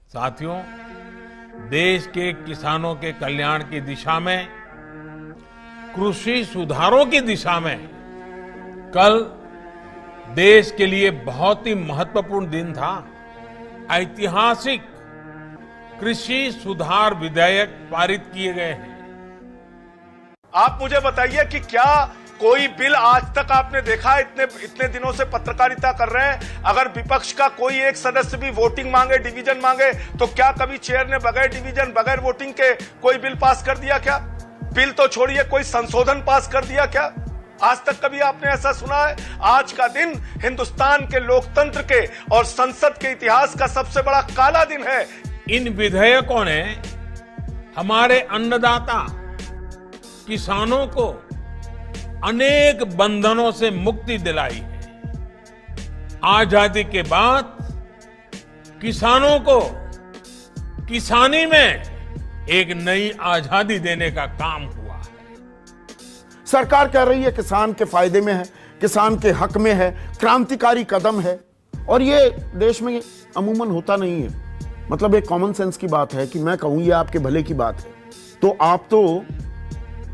साथियों, देश के किसानों के कल्याण की दिशा में, कृषि सुधारों की दिशा में कल देश के लिए बहुत ही महत्वपूर्ण दिन था। ऐतिहासिक कृषि सुधार विधेयक पारित किए गए हैं। आप मुझे बताइए कि क्या कोई बिल आज तक आपने देखा है? इतने दिनों से पत्रकारिता कर रहे हैं, अगर विपक्ष का कोई एक सदस्य भी वोटिंग मांगे, डिवीजन मांगे, तो क्या कभी चेयर ने बगैर डिवीजन, बगैर वोटिंग के कोई बिल पास कर दिया क्या? बिल तो छोड़िए, कोई संशोधन पास कर दिया क्या? आज तक कभी आपने ऐसा सुना है? आज का दिन हिंदुस्तान के लोकतंत्र के और संसद के इतिहास का सबसे बड़ा काला दिन है। इन विधेयकों ने हमारे अन्नदाता किसानों को अनेक बंधनों से मुक्ति दिलाई है। आजादी के बाद किसानों को किसानी में एक नई आजादी देने का काम हुआ है। सरकार कह रही है किसान के फायदे में है, किसान के हक में है, क्रांतिकारी कदम है। और ये देश में अमूमन होता नहीं है। मतलब एक कॉमन सेंस की बात है कि मैं कहूं ये आपके भले की बात है, तो आप तो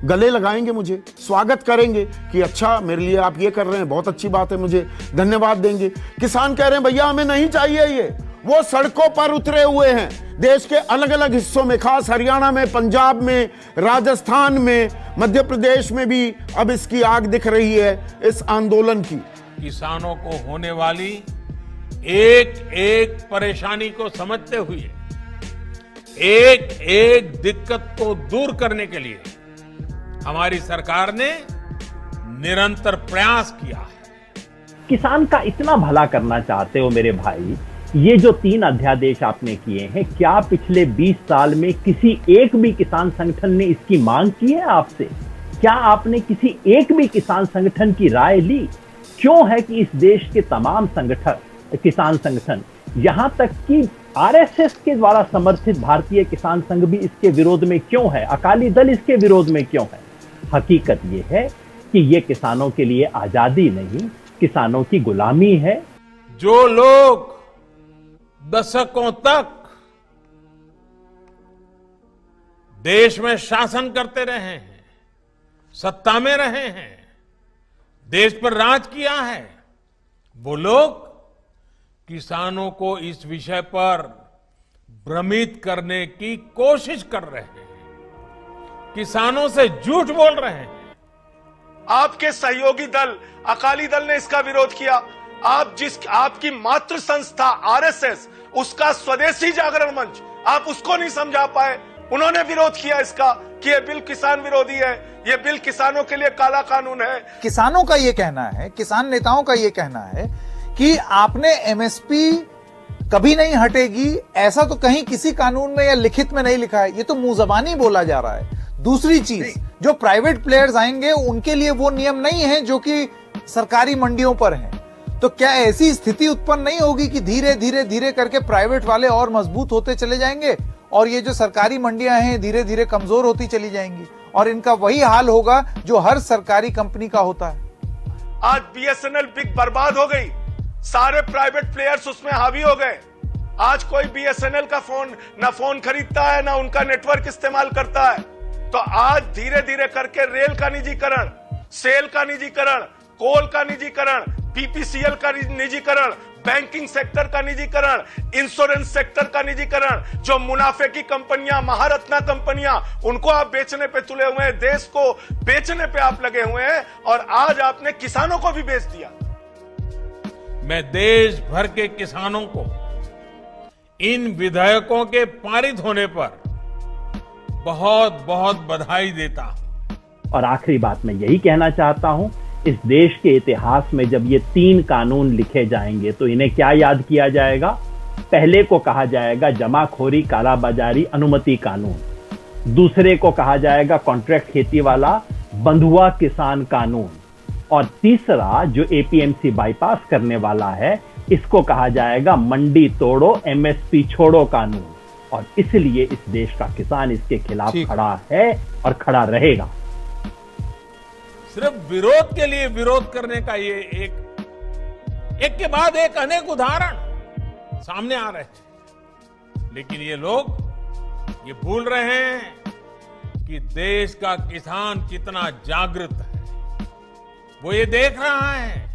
गले लगाएंगे, मुझे स्वागत करेंगे कि अच्छा मेरे लिए आप ये कर रहे हैं, बहुत अच्छी बात है, मुझे धन्यवाद देंगे। किसान कह रहे हैं भैया हमें नहीं चाहिए ये, वो सड़कों पर उतरे हुए हैं देश के अलग अलग हिस्सों में, खास हरियाणा में, पंजाब में, राजस्थान में, मध्य प्रदेश में भी अब इसकी आग दिख रही है इस आंदोलन की। किसानों को होने वाली एक एक परेशानी को समझते हुए, एक एक दिक्कत को दूर करने के लिए हमारी सरकार ने निरंतर प्रयास किया है। किसान का इतना भला करना चाहते हो मेरे भाई, ये जो 3 अध्यादेश आपने किए हैं, क्या पिछले 20 साल में किसी एक भी किसान संगठन ने इसकी मांग की है आपसे? क्या आपने किसी एक भी किसान संगठन की राय ली? क्यों है कि इस देश के तमाम किसान संगठन, यहां तक कि आरएसएस के द्वारा समर्थित भारतीय किसान संघ भी इसके विरोध में क्यों है? अकाली दल इसके विरोध में क्यों है? हकीकत यह है कि यह किसानों के लिए आजादी नहीं, किसानों की गुलामी है। जो लोग दशकों तक देश में शासन करते रहे हैं, सत्ता में रहे हैं, देश पर राज किया है, वो लोग किसानों को इस विषय पर भ्रमित करने की कोशिश कर रहे हैं, किसानों से झूठ बोल रहे हैं। आपके सहयोगी दल अकाली दल ने इसका विरोध किया। आपकी मातृ संस्था आरएसएस, उसका स्वदेशी जागरण मंच, आप उसको नहीं समझा पाए। उन्होंने विरोध किया इसका कि यह बिल किसान विरोधी है, यह बिल किसानों के लिए काला कानून है। किसानों का यह कहना है, किसान नेताओं का यह कहना है कि आपने एमएसपी कभी नहीं हटेगी, ऐसा तो कहीं किसी कानून में या लिखित में नहीं लिखा है, ये तो मुंह जबानी बोला जा रहा है। दूसरी चीज, जो प्राइवेट प्लेयर्स आएंगे उनके लिए वो नियम नहीं है जो कि सरकारी मंडियों पर हैं। तो क्या ऐसी स्थिति उत्पन्न नहीं होगी कि धीरे धीरे धीरे करके प्राइवेट वाले और मजबूत होते चले जाएंगे और ये जो सरकारी मंडियां हैं धीरे धीरे कमजोर होती चली जाएंगी और इनका वही हाल होगा जो हर सरकारी कंपनी का होता है। आज बीएसएनएल बिग बर्बाद हो गई, सारे प्राइवेट प्लेयर्स उसमें हावी हो गए। आज कोई बीएसएनएल का फोन खरीदता है, ना उनका नेटवर्क इस्तेमाल करता है। तो आज धीरे धीरे करके रेल का निजीकरण, सेल का निजीकरण, कोल का निजीकरण, बीपीसीएल का निजीकरण, बैंकिंग सेक्टर का निजीकरण, इंश्योरेंस सेक्टर का निजीकरण, जो मुनाफे की कंपनियां, महारत्ना कंपनियां, उनको आप बेचने पे तुले हुए हैं, देश को बेचने पे आप लगे हुए हैं और आज आपने किसानों को भी बेच दिया। मैं देश भर के किसानों को इन विधेयकों के पारित होने पर बहुत बहुत बधाई देता हूं। और आखिरी बात मैं यही कहना चाहता हूं, इस देश के इतिहास में जब ये 3 कानून लिखे जाएंगे तो इन्हें क्या याद किया जाएगा? पहले को कहा जाएगा जमाखोरी कालाबाजारी अनुमति कानून, दूसरे को कहा जाएगा कॉन्ट्रैक्ट खेती वाला बंधुआ किसान कानून, और तीसरा जो एपीएमसी बाईपास करने वाला है इसको कहा जाएगा मंडी तोड़ो एमएसपी छोड़ो कानून। और इसलिए इस देश का किसान इसके खिलाफ खड़ा है और खड़ा रहेगा। सिर्फ विरोध के लिए विरोध करने का ये एक के बाद एक अनेक उदाहरण सामने आ रहे हैं। लेकिन ये लोग ये भूल रहे हैं कि देश का किसान कितना जागृत है। वो ये देख रहा है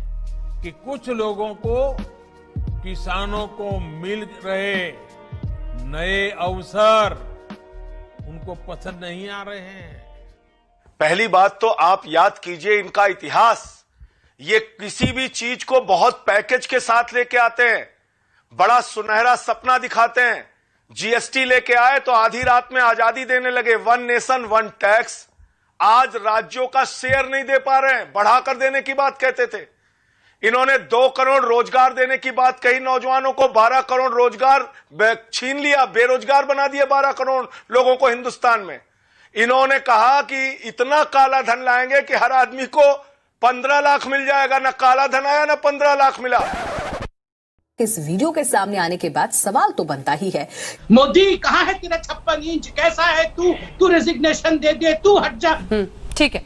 कि कुछ लोगों को, किसानों को मिल रहे नए अवसर उनको पसंद नहीं आ रहे हैं। पहली बात तो आप याद कीजिए इनका इतिहास। ये किसी भी चीज को बहुत पैकेज के साथ लेके आते हैं, बड़ा सुनहरा सपना दिखाते हैं। जीएसटी लेके आए तो आधी रात में आजादी देने लगे, वन नेशन वन टैक्स। आज राज्यों का शेयर नहीं दे पा रहे हैं, बढ़ाकर देने की बात कहते थे। इन्होंने 2 करोड़ रोजगार देने की बात कही नौजवानों को, 12 करोड़ रोजगार छीन लिया, बेरोजगार बना दिया 12 करोड़ लोगों को हिंदुस्तान में। इन्होंने कहा कि इतना काला धन लाएंगे कि हर आदमी को 15 लाख मिल जाएगा। ना काला धन आया, ना 15 लाख मिला। इस वीडियो के सामने आने के बाद सवाल तो बनता ही है, मोदी कहाँ है तेरा 56 इंच, कैसा है तू रेजिग्नेशन दे दे, तू हट जा। ठीक है।